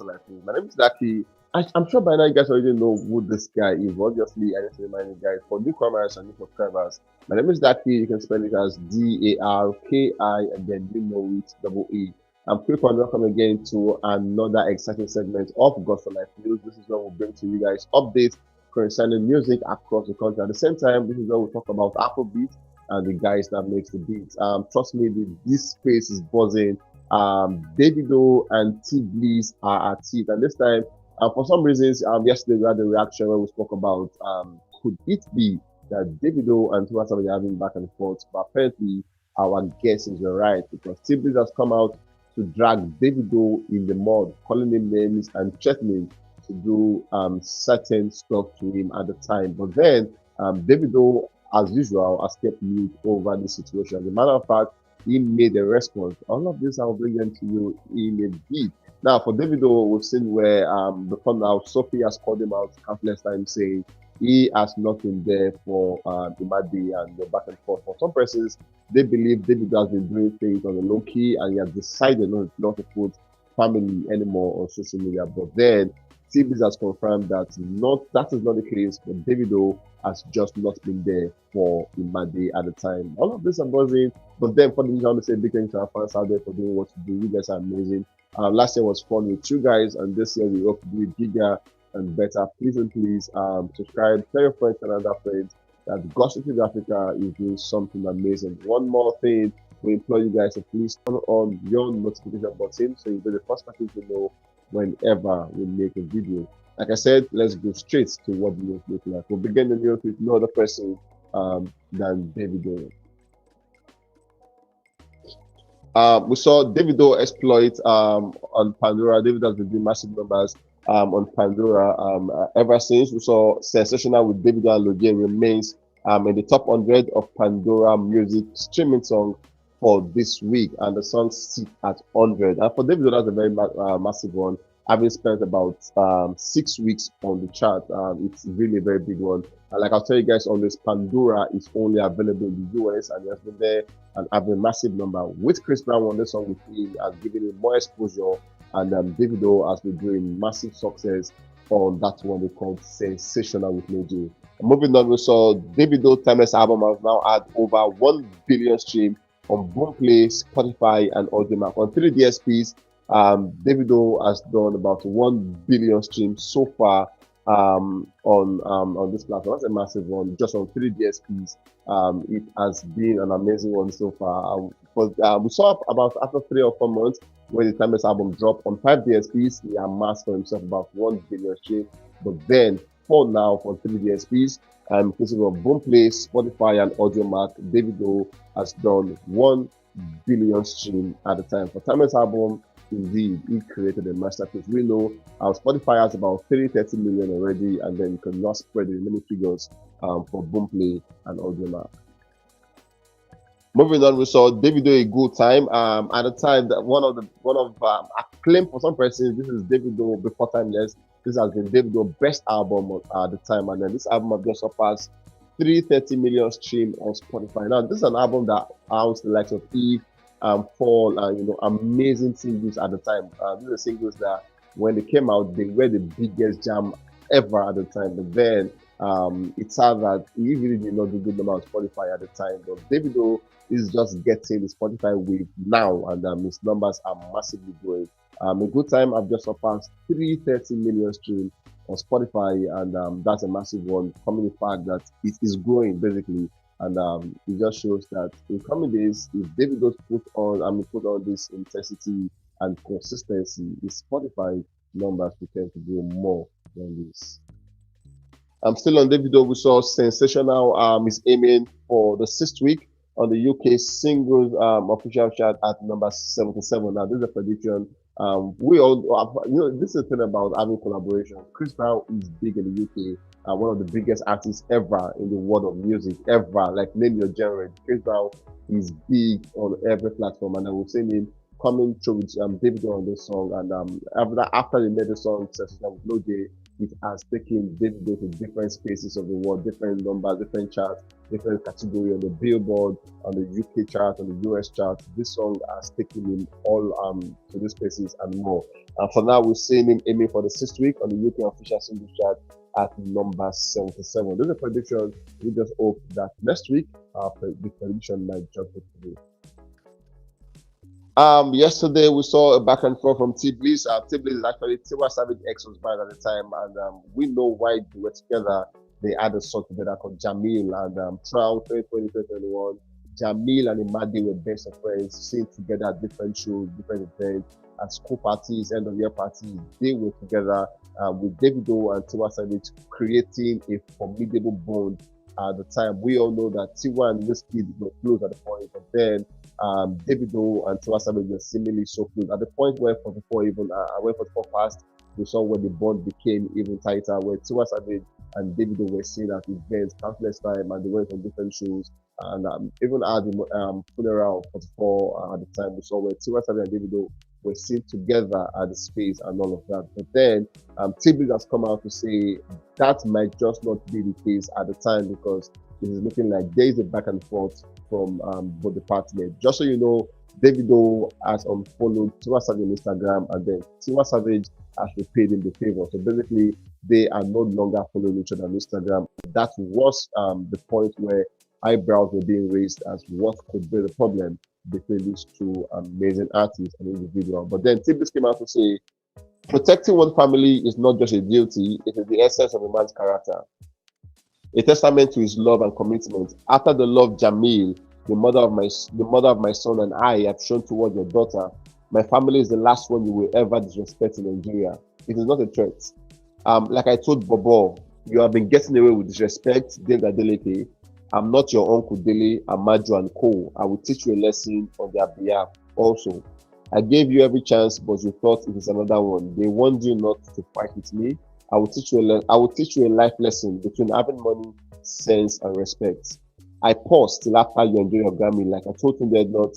Like me. My name is Daki. I'm sure by now you guys already know who this guy is. Obviously, I need to remind you guys for newcomers and new subscribers. My name is Daki. You can spell it as DARKI and then you know it double E. I'm quick on welcome again to another exciting segment of Gospel Life News. This is where we bring to you guys updates concerning music across the country. At the same time, this is where we talk about Afrobeat and the guys that makes the beats. Trust me, this space is buzzing. Davido and Teebillz are at it, and this time, for some reasons, yesterday we had a reaction where we spoke about could it be that Davido and Tiwa are having back and forth, but apparently our guesses were right because Teebillz has come out to drag Davido in the mud, calling him names and threatening to do certain stuff to him at the time. But then Davido, as usual, has kept mute over the situation. As a matter of fact, he made a response. All of this I'll bring them to you in a bit. Now, for Davido, we've seen where before now, Sophie has called him out countless times saying he has not been there for Imadi and the back and forth. For some persons, they believe Davido has been doing things on the low key and he has decided not to put family anymore on social media. But then, Tibbs has confirmed that is not the case. But Davido has just not been there for Imadi at the time. All of this are buzzing. But then for the I want to say big thanks to our fans out there for doing what you do. You guys are amazing. Last year was fun with you guys, and this year we hope to do it bigger and better. Please and please subscribe, tell your friends and other friends that Gospel TV Africa is doing something amazing. One more thing, we implore you guys to please turn on your notification button so you'll be the first person to know whenever we make a video. Like I said, let's go straight to what the news look like. We'll begin the news with no other person than Davido. We saw Davido exploit on Pandora. Davido has been doing massive numbers on Pandora ever since. We saw Sensational with Davido and Logé remains in the top 100 of Pandora music streaming song for this week, and the song sit at 100. And for Davido, that's a very massive one. Having spent about 6 weeks on the chart, it's really a very big one. And like I'll tell you guys always, Pandora is only available in the US, and it has been there and having a massive number. With Chris Brown on this song with him, has given him more exposure, and Davido has been doing massive success on that one they called Sensational with Logé. Moving on, we saw Davido Timeless album has now had over 1 billion stream on Boomplay, Spotify, and Audiomack. On 3 DSPs, Davido has done about 1 billion streams so far on this platform. That's a massive one. Just on 3 DSPs, it has been an amazing one so far. But we saw about after 3 or 4 months when the Timeless album dropped on 5 DSPs, he amassed for himself about 1 billion streams. But then for now, for 3 DSPs, inclusive of Boomplay, Spotify, and Audiomack, Davido has done 1 billion stream at a time. For Timeless album, indeed, he created a masterpiece. We know Spotify has about 330 million already, and then you can now spread the remaining figures for Boomplay and Audiomack. Moving on, we saw Davido a good time. At the time, that one of acclaim for some persons, this is Davido before Timeless. This has been Davido's best album at the time, and then this album has just surpassed 330 million stream on Spotify. Now, this is an album that owns the likes of Eve, Fall, and amazing singles at the time. These are singles that when they came out, they were the biggest jam ever at the time. But then it's sad that he really did not do good number on Spotify at the time. But Davido is just getting the Spotify wave now, and his numbers are massively growing. A good time, I've just surpassed 330 million streams on Spotify, and that's a massive one. Coming the fact that it is growing basically, and it just shows that in coming days, if Davido put on this intensity and consistency, his Spotify numbers will tend to grow more than this. I'm still on Davido. We saw Sensational is aiming for the 6th week on the UK singles official chart at number 77. Now, this is a prediction. We all, this is the thing about having collaboration. Chris Brown is big in the UK. One of the biggest artists ever in the world of music, ever. Like, name your genre. Chris Brown is big on every platform, and I will seen him coming through with Davido on this song. And after they made the song Sensational with Logé, it has taken DAVIDO to different spaces of the world, different numbers, different charts, different category on the Billboard, on the UK chart, on the US chart. This song has taken him all to these places and more. And for now, we're seeing him aiming for the 6th week on the UK official singles chart at number 77. Those are predictions. We just hope that next week the prediction might jump today. Yesterday we saw a back and forth from Teebillz. Teebillz is actually Tiwa Savage ex-husband at the time, and we know why they were together. They had a song together called Jamil, and throughout 2020, 2021, Jamil and Imade were best of friends, seen together at different shows, different events, at school parties, end of year parties. They were together with DAVIDO and Tiwa Savage, creating a formidable bond. At the time, we all know that Tiwa and Wizkid were close at the point, but then DAVIDO and Tiwa Savage were seemingly so close. At the point where 44 even when 44 passed, we saw where the bond became even tighter, where Tiwa Savage and DAVIDO were seen at events countless time, and they went on different shows. And even at the funeral of 44 at the time, we saw where Tiwa Savage and DAVIDO were seen together at the space and all of that. But then Teebillz has come out to say that might just not be the case at the time, because it is looking like there is a back and forth from both the partners. Just so you know, DAVIDO has unfollowed Tiwa Savage on Instagram, and then Tiwa Savage has repaid him the favor. So basically, they are no longer following each other on Instagram. That was the point where eyebrows were being raised as what could be the problem between these two amazing artists and individuals. But then Teebillz came out to say, protecting one family is not just a duty, it is the essence of a man's character, a testament to his love and commitment. After the love Jamil, the mother of my son, and I have shown towards your daughter, my family is the last one you will ever disrespect in Nigeria. It is not a threat. Like I told Bobo, you have been getting away with disrespect, Denga Deleke. I'm not your uncle Dele, Amaju and Co. I will teach you a lesson on their behalf. Also, I gave you every chance, but you thought it is another one. They warned you not to fight with me. I will teach you a life lesson between having money, sense, and respect. I paused till after you enjoy your Grammy, like I told him that not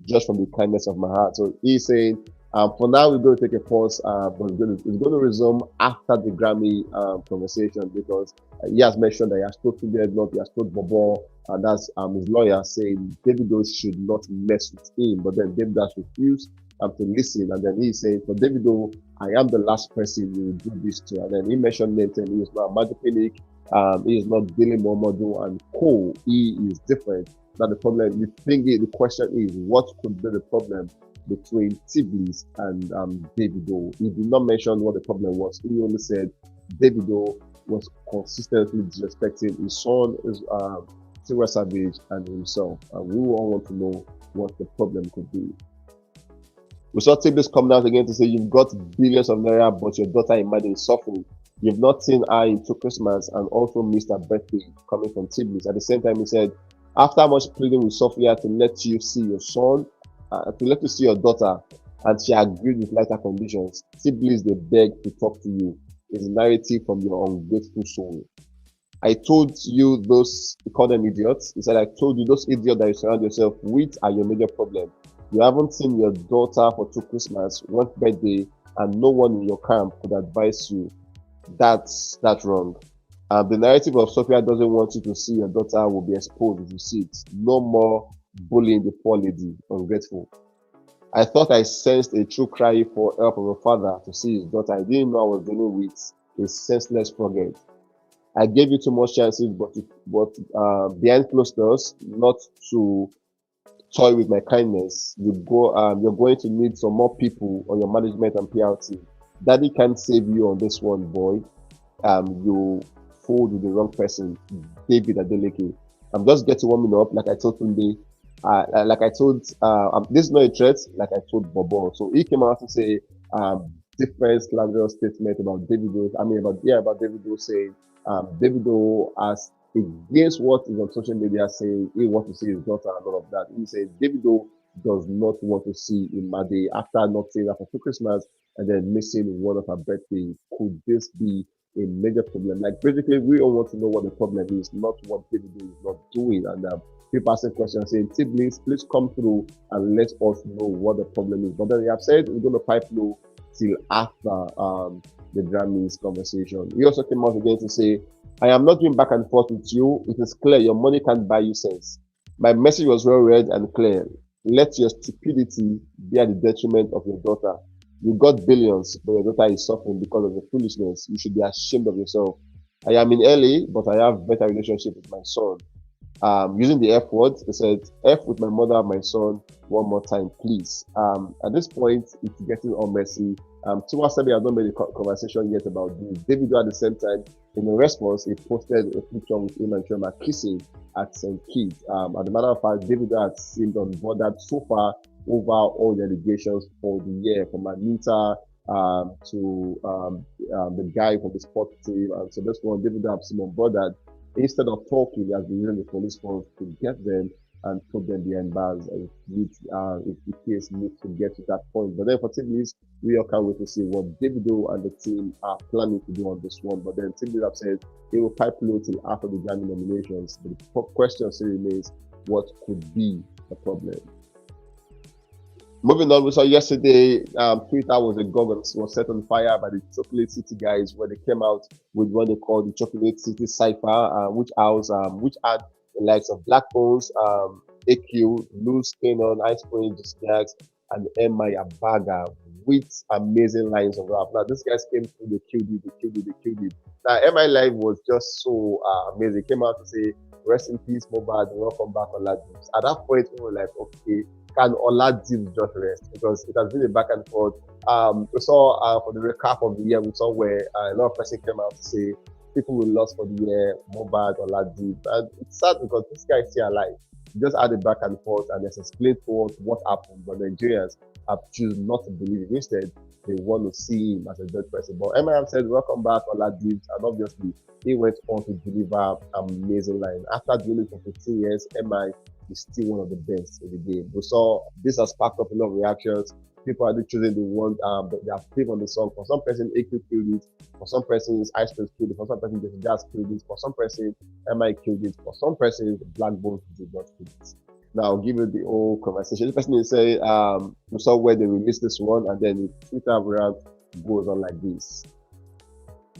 just from the kindness of my heart. So he's saying, for now we're going to take a pause, but it's going to resume after the Grammy conversation, because he has mentioned that he has told him that not, he has told Bobo, and that's his lawyer saying DAVIDO should not mess with him, but then DAVIDO has refused to listen, and then he's saying, for DAVIDO, I am the last person you will do this to. And then he mentioned Nathan, he is not Magic, he is not Billy Momodu and Co. He is different. Now the problem, the question is, what could be the problem between Teebillz and DAVIDO? He did not mention what the problem was. He only said DAVIDO was consistently disrespecting his son, Tiwa Savage, and himself. And we all want to know what the problem could be. We saw Teebillz come out again to say, you've got billions of naira, but your daughter Imade is suffering. You've not seen her into Christmas and also missed her birthday, coming from Teebillz. At the same time, he said, after much pleading with Sophia to let you see your son, to let you see your daughter, and she agreed with lighter conditions, Teebillz, they beg to talk to you. Is a narrative from your ungrateful soul. I told you those, he called them idiots. He said, I told you those idiots that you surround yourself with are your major problem. You haven't seen your daughter for 2 Christmas, 1 birthday, and no one in your camp could advise you. That's wrong. The narrative of Sophia doesn't want you to see your daughter will be exposed if you see it. No more bullying the poor lady, ungrateful. I thought I sensed a true cry for help of a father to see his daughter. I didn't know I was dealing with a senseless forget. I gave you too much chances, but behind closed doors, not to toy with my kindness. You're going to need some more people on your management and PR team. Daddy can't save you on this one, boy. You fooled with the wrong person, David Adeleke. I'm just getting warming up, like I told Tunde. This is not a threat, like I told Bobo. So he came out to say different slanderous statement about DAVIDO. About DAVIDO saying DAVIDO as against what is on social media saying he wants to see his daughter and all of that. He said DAVIDO does not want to see Imade after not seeing her for 2 Christmas and then missing one of her birthdays. Could this be a major problem? Like basically, we all want to know what the problem is, not what DAVIDO is not doing. And people asking questions saying, Teebillz, please come through and let us know what the problem is. But then they have said we're going to pipe low till after the Grammys conversation. He also came out again to say, I am not going back and forth with you. It is clear your money can't buy you sense. My message was well read and clear. Let your stupidity be at the detriment of your daughter. You got billions, but your daughter is suffering because of your foolishness. You should be ashamed of yourself. I am in LA, but I have better relationship with my son. Using the F word, they said, F with my mother and my son one more time, please. At this point, it's getting all messy. Tiwa said he has not made a conversation yet about this. Davido at the same time, in a response, he posted a picture with him and Choma kissing at St. Kitts. As a matter of fact, Davido has seemed unbothered so far over all the allegations for the year, from Anita to the guy from the sports team. And so this one, Davido has seemed unbothered. Instead of talking, he has been using the police force to get them and put them behind bars if the case needs to get to that point. But then for Teebillz, we all can't wait to see what Davido and the team are planning to do on this one. But then Teebillz have said they will pipe low till after the Grammy nominations. But the question still remains, what could be the problem? Moving on, we saw yesterday, Twitter was set on fire by the Chocolate City guys when they came out with what they call the Chocolate City Cypher, which had the likes of Black Bones, AQ, Luz Cannon, Ice Queen, Snacks, and MI Abaga with amazing lines of rap. Now, these guys came through, they killed it. Now, MI Live was just so amazing. Came out to say, rest in peace, Mobad, welcome back on Ladibs. At that point, we were like, okay, can Oladipo just rest? Because it has been a back and forth. We saw for the recap of the year, we saw where a lot of person came out to say people will lost for the year, Mohbad, Oladipo. And it's sad because this guy is still alive. He just had a back and forth and just explained to us what happened. But Nigerians have chosen not to believe it. Instead, they want to see him as a dead person. But MIM said, welcome back, Oladipo. And obviously, he went on to deliver amazing line. After doing it for 15 years, MI is still one of the best in the game. We saw this has sparked up a lot of reactions. People are choosing the one they are flip on the song. For some person, AQ killed it. For some person, Ice Prince killed it. For some person, Jazz killed it. For some person, MI killed it. For some person, Black Bones did not kill it. Now, I'll give you the whole conversation. The person is saying, we saw where they released this one, and then the Twitter rant goes on like this.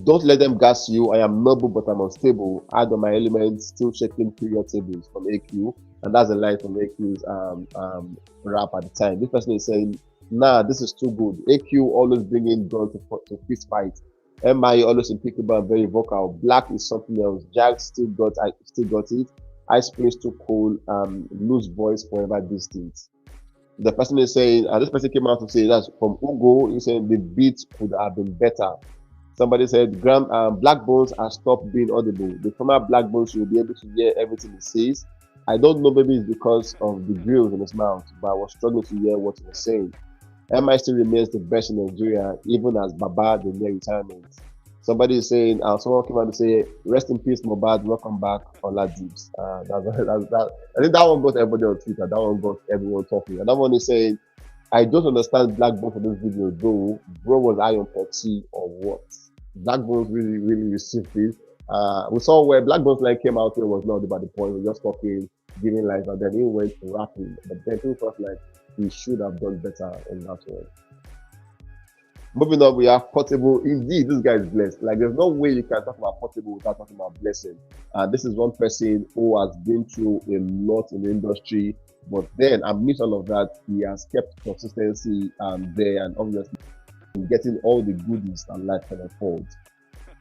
Don't let them gas you. I am noble, but I'm unstable. Add on my elements, still checking period tables from AQ. And that's a line from AQ's rap at the time. This person is saying, nah, this is too good. AQ always bringing gun to fist fight. MI always impeccable and very vocal. Black is something else. Jack still got it. Ice Prince too cool. Lose voice forever distinct. The person is saying, this person came out to say that's from Ugo. He's saying the beat could have been better. Somebody said, Black Bones has stopped being audible. The former Black Bones will be able to hear everything he says. I don't know, maybe it's because of the grills in his mouth, but I was struggling to hear what he was saying. MI still remains the best in Nigeria, even as Baba the near retirement. Somebody is saying, someone came out to say, rest in peace, Mohbad, welcome back, Oladipo. I think that one got everybody on Twitter. That one got everyone talking. And that one is saying, I don't understand Black Bones for this video, though. Bro was I on Pepsi or what? Black Bones really received it. We saw where Black Bones line came out, it was not about the point, we were just talking, giving life, and then he went to rapping. But then people felt like he should have done better on that one. Moving on, we have Portable. Indeed, this guy is blessed. Like, there's no way you can talk about Portable without talking about blessing. This is one person who has been through a lot in the industry, but then amidst all of that, he has kept consistency there, and obviously getting all the goodies that life can afford.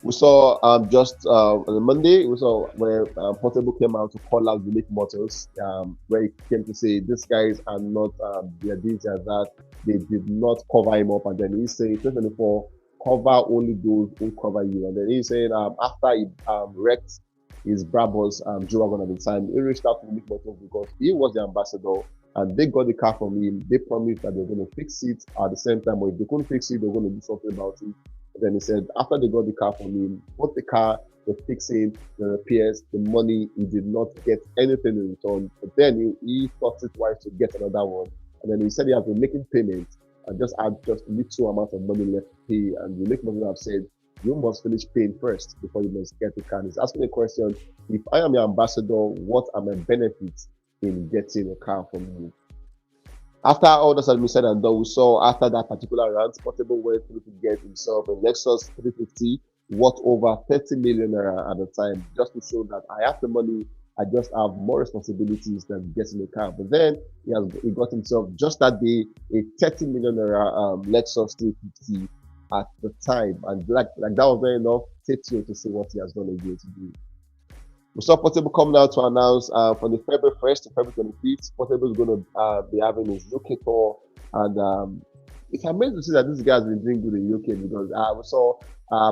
We saw just on Monday, we saw where Portable came out to call out Unique Motors, where he came to say these guys are not their this and that. They did not cover him up, and then he's saying 2024 cover only those who cover you. And then he's saying after he wrecked his Brabus G-Wagon at the time, he reached out to Unique Motors because he was the ambassador and they got the car from him. They promised that they were going to fix it at the same time, but if they couldn't fix it, they were going to do something about it. Then he said, after they got the car from him, both the car, the fixing, the repairs, the money, he did not get anything in return. But then he thought it wise to get another one. And then he said he has been making payments and just had just little amount of money left to pay. And the Unique Motors have said, you must finish paying first before you must get the car. And he's asking a question, if I am your ambassador, what are my benefits in getting a car from you? After all this had been said and done, we saw after that particular round, Portable went through to get himself a Lexus 350 worth over 30 million naira at the time, just to show that I have the money, I just have more responsibilities than getting a car. But then he got himself just that day a 30 million naira Lexus 350 at the time, and like that was not enough. Takes you to see what he has done again to do. We saw Portable coming out to announce from the February 1st to February 25th, Portable is going to be having his UK tour. And it's amazing to see that this guy has been doing good in UK because we saw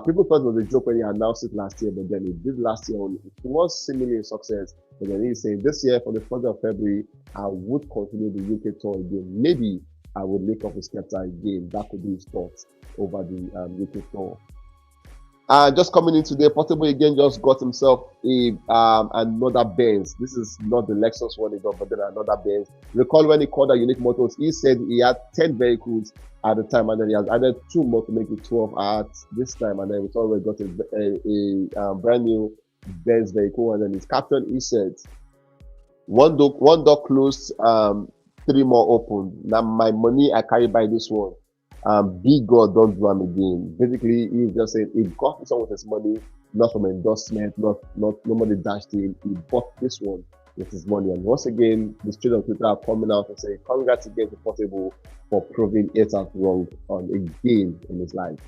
people thought it was a joke when he announced it last year, but then he did last year only. It was seemingly a success. But then he's saying this year, for the 1st of February, I would continue the UK tour again. Maybe I would make up a Skepta again. That could be his thoughts over the UK tour. Just coming in today, Portable again just got himself a another Benz. This is not the Lexus one he got, but then another Benz. Recall when he called out Unique Motors, he said he had 10 vehicles at the time, and then he has added 2 more to make it 12 at this time, and then we already got a brand new Benz vehicle, and then his captain, he said, one door closed, 3 more open. Now my money I carry by this one. Big God don't do him again. Basically, he's just saying he got this one with his money, not from endorsement, not nobody dashed him. He bought this one with his money. And once again, the streets of Twitter are coming out and saying, congrats again to Portable for proving it out wrong on again in his life.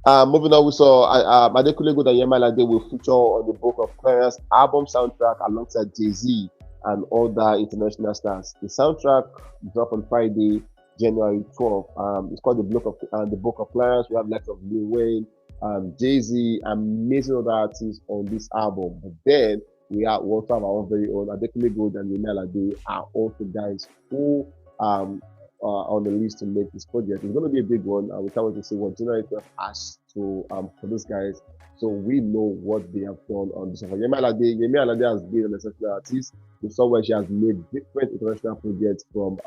Moving on, we saw Adekunle Gold and Yemi Alade will feature on the Book of Clarence album soundtrack alongside Jay-Z and other international stars. The soundtrack dropped on Friday, January 12th. It's called the Book of Clarence. We have lots of Lil Wayne, Jay-Z, amazing other artists on this album. But then we also have our own very own Adekunle Gold and Yemi Alade are also guys who on the list to make this project. It's going to be a big one. We can't wait to see what January 12th has to for these guys, so we know what they have done on this. For Yemi Alade has been an exceptional artist. We saw where she has made different international projects from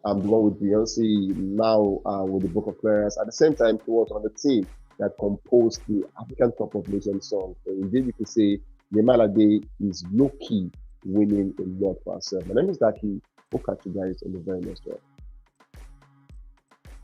the one with Beyonce, now with the Book of Clarence. At the same time, she was on the team that composed the African Top of Nations song. So indeed, you could say Yemi Alade is low-key winning a lot for herself. My name is Daki. We'll catch you guys on the very next one.